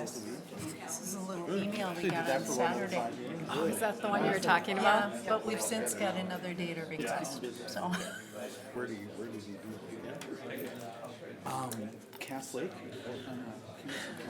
This is a little email we got on Saturday. Oh, is that the one you were talking Yeah, about? but we've since got another data request, so. Where did he do that? Cass Lake?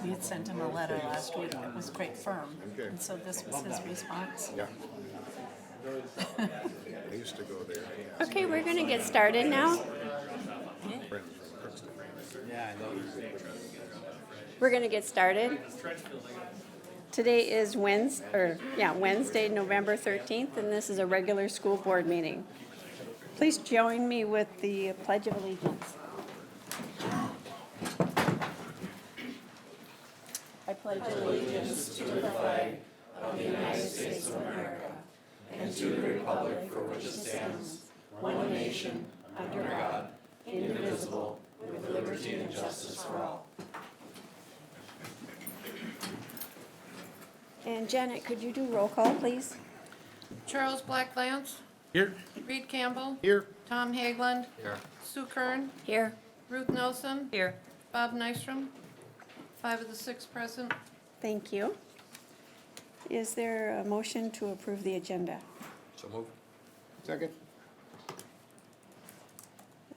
We had sent him a letter last week that was quite firm, and so this was his response. Yeah. I used to go there. Yeah. Okay, we're going to get started now. We're going to get started. Today is Wednesday, November 13th, and this is a regular school board meeting. Please join me with the Pledge of Allegiance. I pledge allegiance to the flag of the United States of America and to the republic for which it stands, one nation, under God, indivisible, with liberty and justice for all. And Janet, could you do roll call, please? Charles Blacklands, Here. Reed Campbell, Here. Tom Hageland, Here. Sue Kern, Here. Ruth Nelson, Here. Bob Nystrom, 5 of the 6 present. Thank you. Is there a motion to approve the agenda? So move. Second.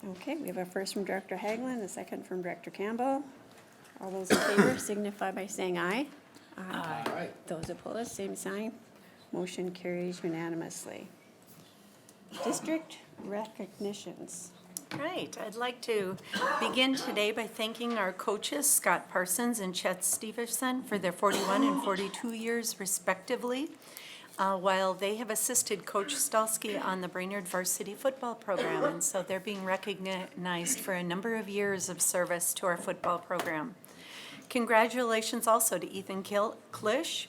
Okay, we have a first from Director Hagelin, a second from Director Campbell. All those in favor signify by saying aye. Aye. Those opposed, same sign. Motion carries unanimously. District recognitions. Right, I'd like to begin today by thanking our coaches, Scott Parsons and Chet Stevenson, for their 41 and 42 years respectively, while they have assisted Coach Stalsky on the Brainerd varsity football program, and so they're being recognized for a number of years of service to our football program. Congratulations also to Ethan Klisch,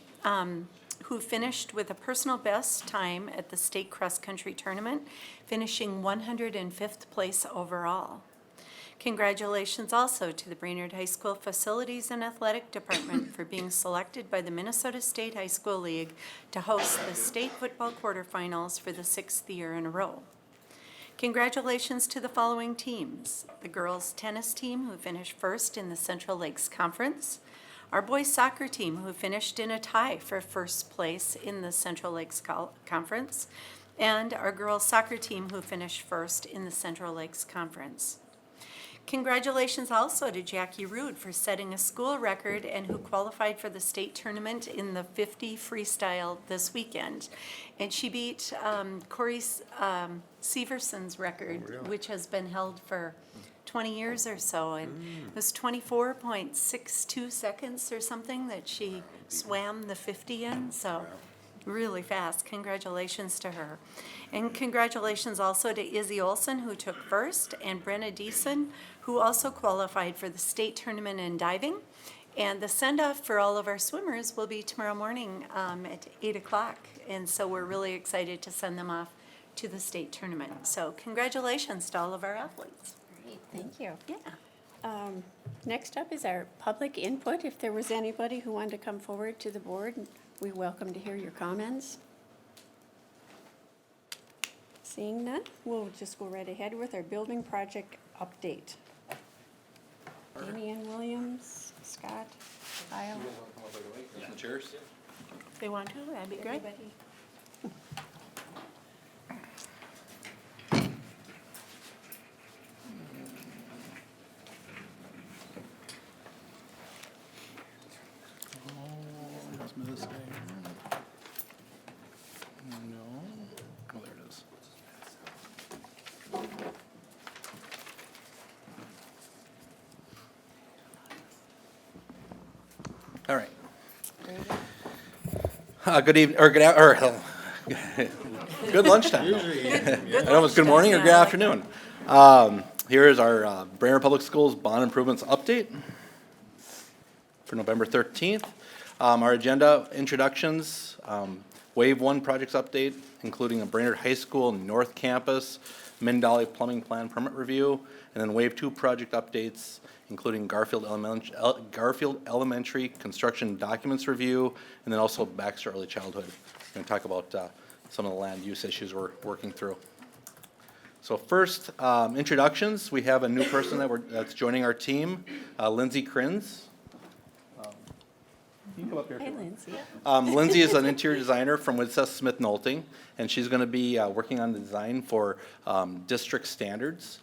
who finished with a personal best time at the state cross-country tournament, finishing 105th place overall. Congratulations also to the Brainerd High School Facilities and Athletic Department for being selected by the Minnesota State High School League to host the state football quarterfinals for the 6th year in a row. Congratulations to the following teams: the girls tennis team, who finished first in the Central Lakes Conference, our boys soccer team, who finished in a tie for first place in the Central Lakes Conference, and our girls soccer team, who finished first in the Central Lakes Conference. Congratulations also to Jackie Rude for setting a school record and who qualified for the state tournament in the 50 freestyle this weekend. And she beat Corey Severson's record, which has been held for 20 years or so, and it was 24.62 seconds or something that she swam the 50 in, so really fast. Congratulations to her. And congratulations also to Izzy Olson, who took first, and Brenna Deason, who also qualified for the state tournament in diving. And the send-off for all of our swimmers will be tomorrow morning at 8 o'clock, and so we're really excited to send them off to the state tournament. So congratulations to all of our athletes. Great, thank you. Yeah. Next up is our public input. If there was anybody who wanted to come forward to the board, we welcome to hear your comments. Seeing none, we'll just go right ahead with our building project update. Amy Ann Williams, Scott, Kyle. Cheers. If they want to, that'd be great. Everybody. No. Oh, there it is. All right. Good evening, or good lunchtime. I know it's good morning or good afternoon. Here is our Brainerd Public Schools bond improvements update for November 13th. Our agenda introductions, Wave 1 projects update, including a Brainerd High School North Campus, Mindali Plumbing Plan Permit Review, and then Wave 2 project updates, including Garfield Elementary Construction Documents Review, and then also Baxter Early Childhood. We're going to talk about some of the land use issues we're working through. So first, introductions. We have a new person that's joining our team, Lindsay Krins. can come up here. Hi, Lindsay. Lindsay is an interior designer from Winston Smith Knowlton, and she's going to be working on the design for district standards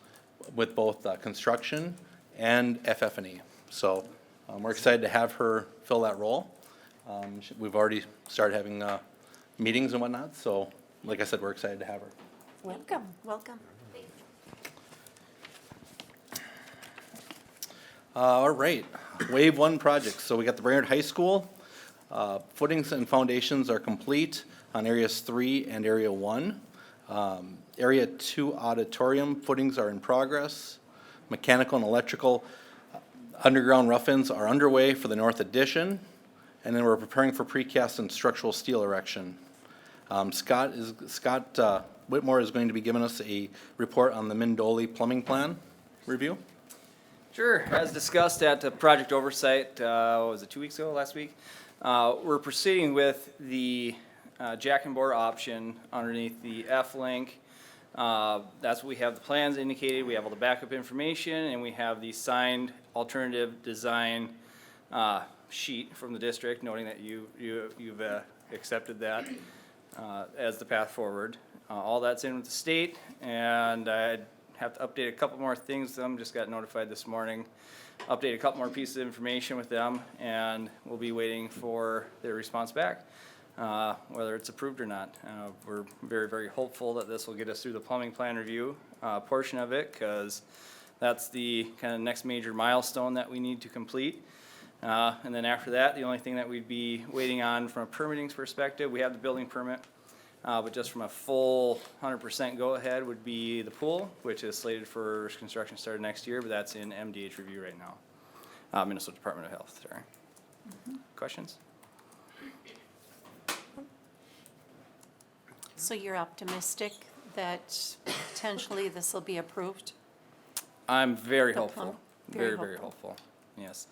with both construction and FF&E. So we're excited to have her fill that role. We've already started having meetings and whatnot, so like I said, we're excited to have her. Welcome. Welcome. All right, Wave 1 projects. So we got the Brainerd High School. Footings and foundations are complete on areas 3 and area 1. Area 2 auditorium footings are in progress. Mechanical and electrical underground rough-ins are underway for the north addition. And then we're preparing for precast and structural steel erection. Scott Whitmore is going to be giving us a report on the Mindoli plumbing plan review. Sure, as discussed at the project oversight, what was it, 2 weeks ago, last week? We're proceeding with the jack and bore option underneath the F-link. That's what we have the plans indicated, we have all the backup information, and we have the signed alternative design sheet from the district, noting that you've accepted that as the path forward. All that's in with the state, and I have to update a couple more things. Just got notified this morning. Update a couple more pieces of information with them, and we'll be waiting for their response back, whether it's approved or not. We're very, very hopeful that this will get us through the plumbing plan review portion of it, because that's the kind of next major milestone that we need to complete. And then after that, the only thing that we'd be waiting on from a permitting perspective, we have the building permit. But just from a full 100% go-ahead would be the pool, which is slated for construction started next year, but that's in MDH review right now. Minnesota Department of Health, sorry. Questions? So you're optimistic that potentially this will be approved? I'm very The hopeful. plum- Very, very hopeful, yes.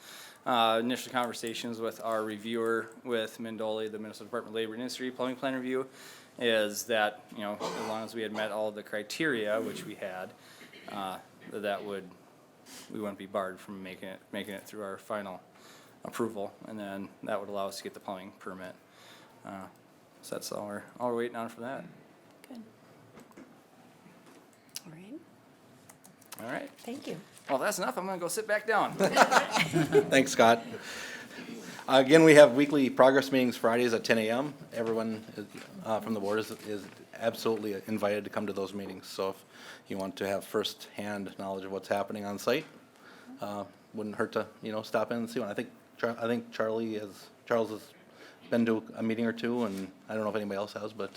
Initial conversations with our reviewer with Mindoli, the Minnesota Department of Labor and Industry Plumbing Plan Review, is that, you know, as long as we had met all of the criteria, which we had, we wouldn't be barred from making it through our final approval, and then that would allow us to get the plumbing permit. So that's all we're waiting on for that. Good. All right. All right. Thank you. Well, if that's enough. I'm gonna go sit back down. Thanks, Scott. Again, we have weekly progress meetings Fridays at 10 a.m. Everyone from the board is absolutely invited to come to those meetings. So if you want to have first-hand knowledge of what's happening on site, wouldn't hurt to stop in and see one. I think Charles has been to a meeting or two, and I don't know if anybody else has, but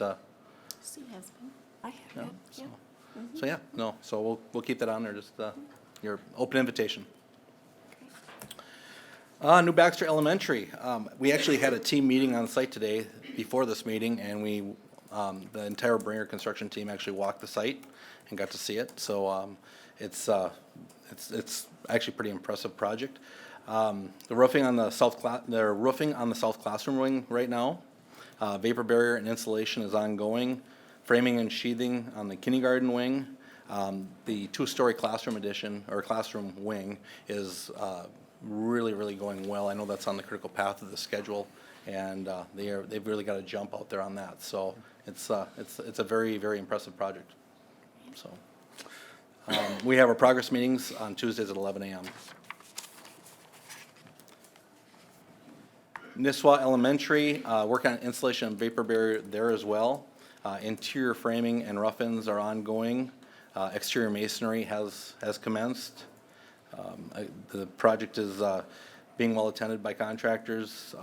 See, has been. I have yeah. it. So, Yeah. so yeah, no. So we'll keep that on there. Just your open invitation. New Baxter Elementary. We actually had a team meeting on site today before this meeting, and the entire Brainerd construction team actually walked the site and got to see it. So it's actually a pretty impressive project. The roofing on the south classroom wing right now. Vapor barrier and insulation is ongoing. Framing and sheathing on the kindergarten wing. The two-story classroom addition or classroom wing is really going well. I know that's on the critical path of the schedule, and they've really got a jump out there on that. So it's a very impressive project. So we have our progress meetings on Tuesdays at 11 a.m. Nisswa Elementary, working on installation of vapor barrier there as well. Interior framing and rough-ins are ongoing. Exterior masonry has commenced. The project is being well attended by contractors.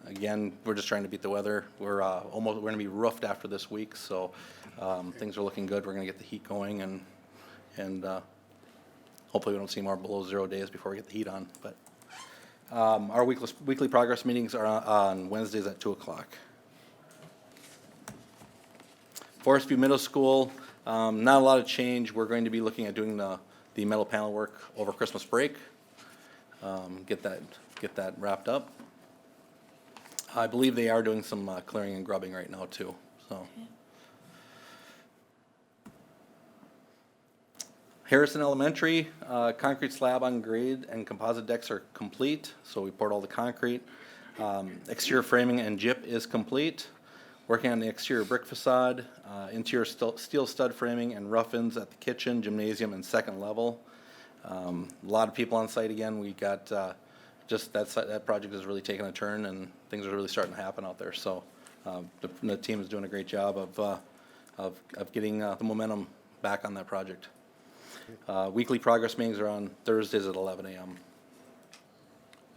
Again, we're just trying to beat the weather. We're going to be roofed after this week, so things are looking good. We're going to get the heat going, and hopefully we don't see more below 0 days before we get the heat on. But our weekly progress meetings are on Wednesdays at 2 o'clock. Forest View Middle School, not a lot of change. We're going to be looking at doing the metal panel work over Christmas break. Get that wrapped up. I believe they are doing some clearing and grubbing right now too. So. Harrison Elementary, concrete slab on grade and composite decks are complete. So we poured all the concrete. Exterior framing and gyp is complete. Working on the exterior brick facade, interior steel stud framing and rough-ins at the kitchen, gymnasium, and second level. A lot of people on site again. We got, that project is really taking a turn and things are really starting to happen out there. So the team is doing a great job of getting the momentum back on that project. Weekly progress meetings are on Thursdays at 11 a.m.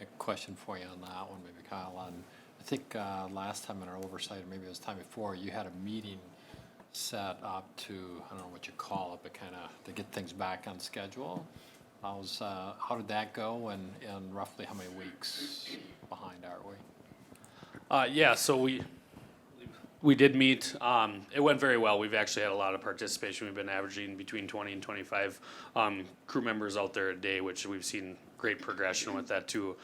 A question for you on that one, maybe Kyle. I think last time in our oversight, or maybe it was the time before, you had a meeting set up to, I don't know what you call it, but kind of to get things back on schedule. How did that go, and roughly how many weeks behind are we? Yeah, so we did meet. It went very well. We've actually had a lot of participation. We've been averaging between 20 and 25 crew members out there a day, which we've seen great progression with that too.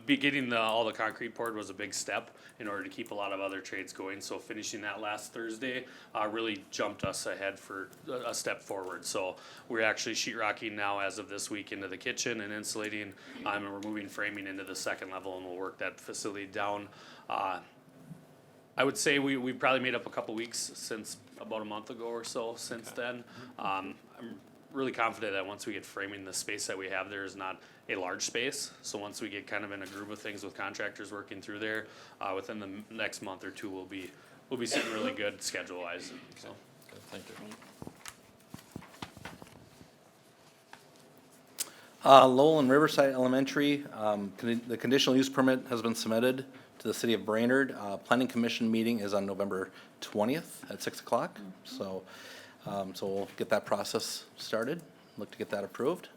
Getting all the concrete poured was a big step in order to keep a lot of other trades going. So finishing that last Thursday really jumped us ahead for a step forward. So we're actually sheetrocking now as of this week into the kitchen and insulating, and we're moving framing into the second level, and we'll work that facility down. I would say we probably made up a couple weeks since about a month ago or so since then. I'm really confident that once we get framing, the space that we have there is not a large space. So once we get kind of in a groove of things with contractors working through there, within the next month or two, we'll be sitting really good schedule-wise. So. Good, thank you. Lowell and Riverside Elementary, the conditional use permit has been submitted to the city of Brainerd. Planning Commission meeting is on November 20th at 6 o'clock. So we'll get that process started, look to get that approved.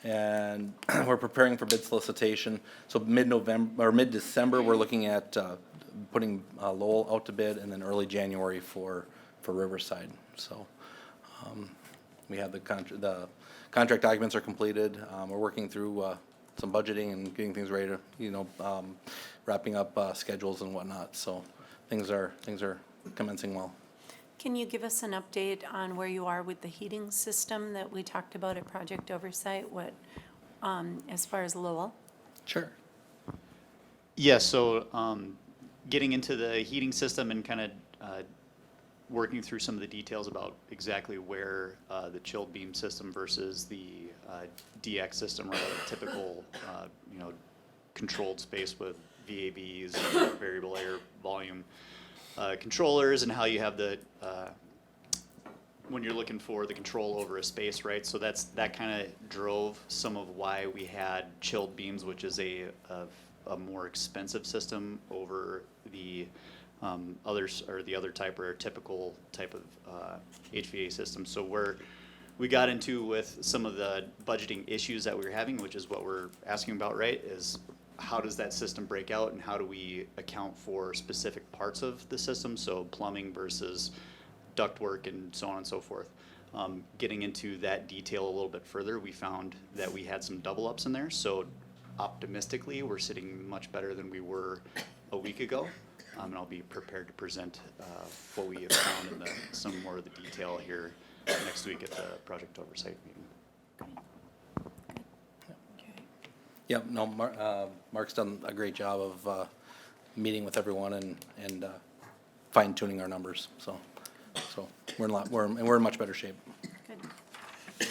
And we're preparing for bid solicitation. So mid-November or mid-December, we're looking at putting Lowell out to bid, and then early January for Riverside. So we have the contract documents are completed. We're working through some budgeting and getting things ready to, wrapping up schedules and whatnot. So things are commencing well. Can you give us an update on where you are with the heating system that we talked about at Project Oversight? What, as far as Lowell? Sure. Yeah, so getting into the heating system and kind of working through some of the details about exactly where the chilled beam system versus the DX system, or a typical controlled space with VABs, variable air volume controllers, and how you have the when you're looking for the control over a space, right? So that kind of drove some of why we had chilled beams, which is a more expensive system over the others, or the other type, or typical type of HVA system. So we got into with some of the budgeting issues that we were having, which is what we're asking about, right? Is how does that system break out, and how do we account for specific parts of the system? So plumbing versus ductwork and so on and so forth. Getting into that detail a little bit further, we found that we had some double ups in there. So optimistically, we're sitting much better than we were a week ago. And I'll be prepared to present what we have found in some more of the detail here next week at the project oversight meeting. Yep, no, Mark's done a great job of meeting with everyone and fine tuning our numbers. So we're in much better shape. Good.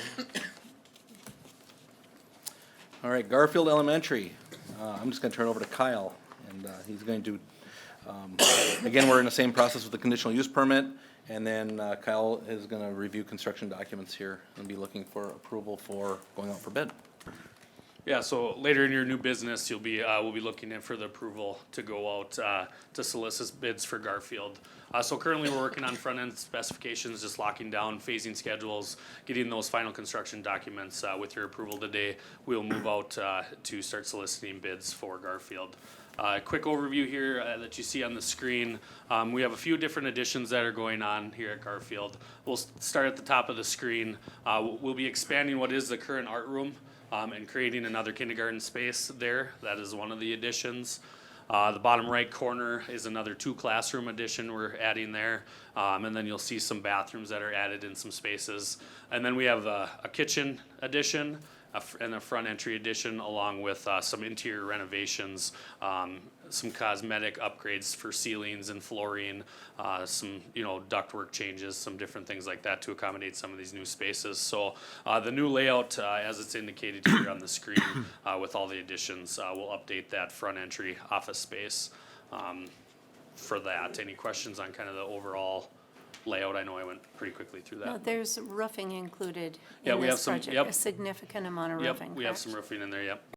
All right, Garfield Elementary. I'm just going to turn it over to Kyle, and he's going to. Again, we're in the same process with the conditional use permit, and then Kyle is going to review construction documents here and be looking for approval for going out for bid. Yeah, so later in your new business, we'll be looking in for the approval to go out to solicit bids for Garfield. So currently we're working on front end specifications, just locking down phasing schedules, getting those final construction documents. With your approval today, we'll move out to start soliciting bids for Garfield. Quick overview here that you see on the screen. We have a few different additions that are going on here at Garfield. We'll start at the top of the screen. We'll be expanding what is the current art room and creating another kindergarten space there. That is one of the additions. The bottom right corner is another 2 classroom addition we're adding there. And then you'll see some bathrooms that are added in some spaces. And then we have a kitchen addition. and a front entry addition, along with some interior renovations, some cosmetic upgrades for ceilings and flooring, some, ductwork changes, some different things like that to accommodate some of these new spaces. So the new layout, as it's indicated here on the screen, with all the additions, will update that front entry office space for that. Any questions on kind of the overall layout? I know I went pretty quickly through Now, that. there's roofing included Yeah, in we have this some- project, yep. a significant amount of Yep, roofing, we have correct? some roofing in there, yep.